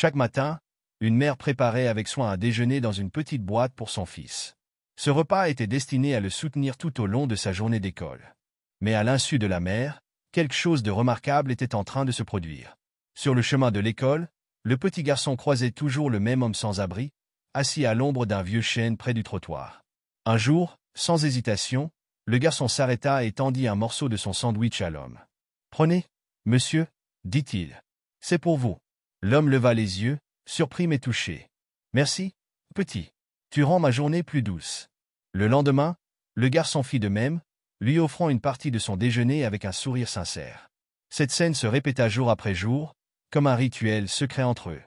Chaque matin, une mère préparait avec soin un déjeuner dans une petite boîte pour son fils. Ce repas était destiné à le soutenir tout au long de sa journée d'école. Mais à l'insu de la mère, quelque chose de remarquable était en train de se produire. Sur le chemin de l'école, le petit garçon croisait toujours le même homme sans abri, assis à l'ombre d'un vieux chêne près du trottoir. Un jour, sans hésitation, le garçon s'arrêta et tendit un morceau de son sandwich à l'homme. « Prenez, monsieur, dit-il. C'est pour vous. » L'homme leva les yeux, surpris mais touché. « Merci, petit. Tu rends ma journée plus douce. » Le lendemain, le garçon fit de même, lui offrant une partie de son déjeuner avec un sourire sincère. Cette scène se répéta jour après jour, comme un rituel secret entre eux.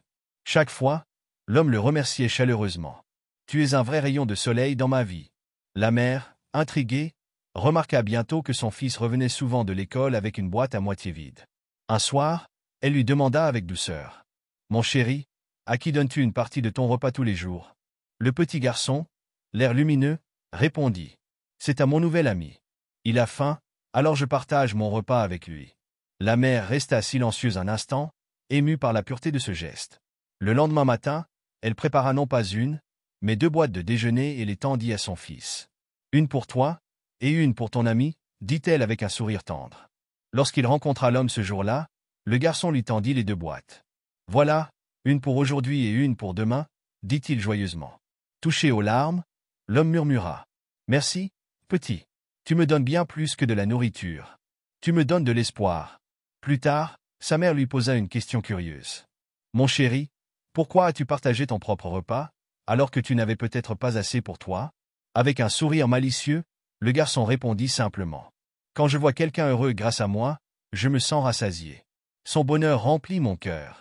Chaque fois, l'homme le remerciait chaleureusement. « Tu es un vrai rayon de soleil dans ma vie. » La mère, intriguée, remarqua bientôt que son fils revenait souvent de l'école avec une boîte à moitié vide. Un soir, elle lui demanda avec douceur. « Mon chéri, à qui donnes-tu une partie de ton repas tous les jours ?» Le petit garçon, l'air lumineux, répondit. « C'est à mon nouvel ami. Il a faim, alors je partage mon repas avec lui. » La mère resta silencieuse un instant, émue par la pureté de ce geste. Le lendemain matin, elle prépara non pas une, mais 2 boîtes de déjeuner et les tendit à son fils. « Une pour toi, et une pour ton ami, » dit-elle avec un sourire tendre. Lorsqu'il rencontra l'homme ce jour-là, le garçon lui tendit les 2 boîtes. « Voilà, une pour aujourd'hui et une pour demain, » dit-il joyeusement. Touché aux larmes, l'homme murmura. « Merci, petit. Tu me donnes bien plus que de la nourriture. Tu me donnes de l'espoir. » Plus tard, sa mère lui posa une question curieuse. « Mon chéri, pourquoi as-tu partagé ton propre repas, alors que tu n'avais peut-être pas assez pour toi ?» Avec un sourire malicieux, le garçon répondit simplement. « Quand je vois quelqu'un heureux grâce à moi, je me sens rassasié. Son bonheur remplit mon cœur. »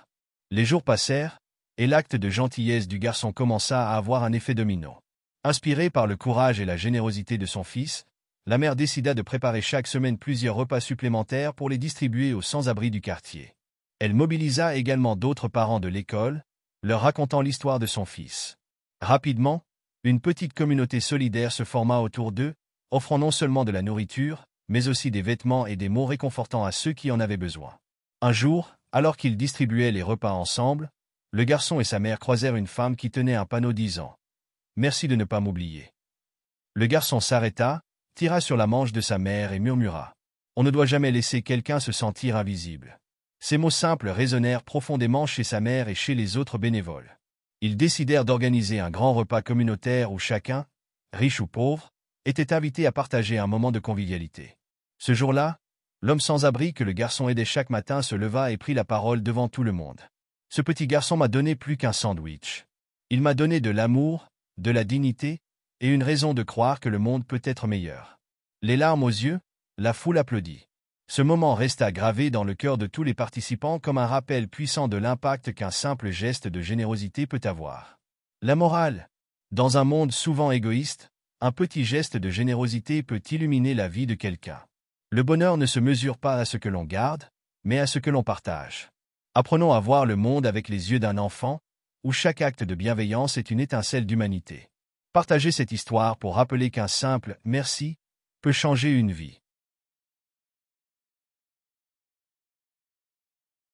Les jours passèrent, et l'acte de gentillesse du garçon commença à avoir un effet domino. Inspirée par le courage et la générosité de son fils, la mère décida de préparer chaque semaine plusieurs repas supplémentaires pour les distribuer aux sans-abri du quartier. Elle mobilisa également d'autres parents de l'école, leur racontant l'histoire de son fils. Rapidement, une petite communauté solidaire se forma autour d'eux, offrant non seulement de la nourriture, mais aussi des vêtements et des mots réconfortants à ceux qui en avaient besoin. Un jour, alors qu'ils distribuaient les repas ensemble, le garçon et sa mère croisèrent une femme qui tenait un panneau disant « Merci de ne pas m'oublier ». Le garçon s'arrêta, tira sur la manche de sa mère et murmura « On ne doit jamais laisser quelqu'un se sentir invisible ». Ces mots simples résonnèrent profondément chez sa mère et chez les autres bénévoles. Ils décidèrent d'organiser un grand repas communautaire où chacun, riche ou pauvre, était invité à partager un moment de convivialité. Ce jour-là, l'homme sans abri que le garçon aidait chaque matin se leva et prit la parole devant tout le monde. « Ce petit garçon m'a donné plus qu'un sandwich. Il m'a donné de l'amour, de la dignité, et une raison de croire que le monde peut être meilleur. » Les larmes aux yeux, la foule applaudit. Ce moment resta gravé dans le cœur de tous les participants comme un rappel puissant de l'impact qu'un simple geste de générosité peut avoir. La morale. Dans un monde souvent égoïste, un petit geste de générosité peut illuminer la vie de quelqu'un. Le bonheur ne se mesure pas à ce que l'on garde, mais à ce que l'on partage. Apprenons à voir le monde avec les yeux d'un enfant, où chaque acte de bienveillance est une étincelle d'humanité. Partagez cette histoire pour rappeler qu'un simple « merci » peut changer une vie.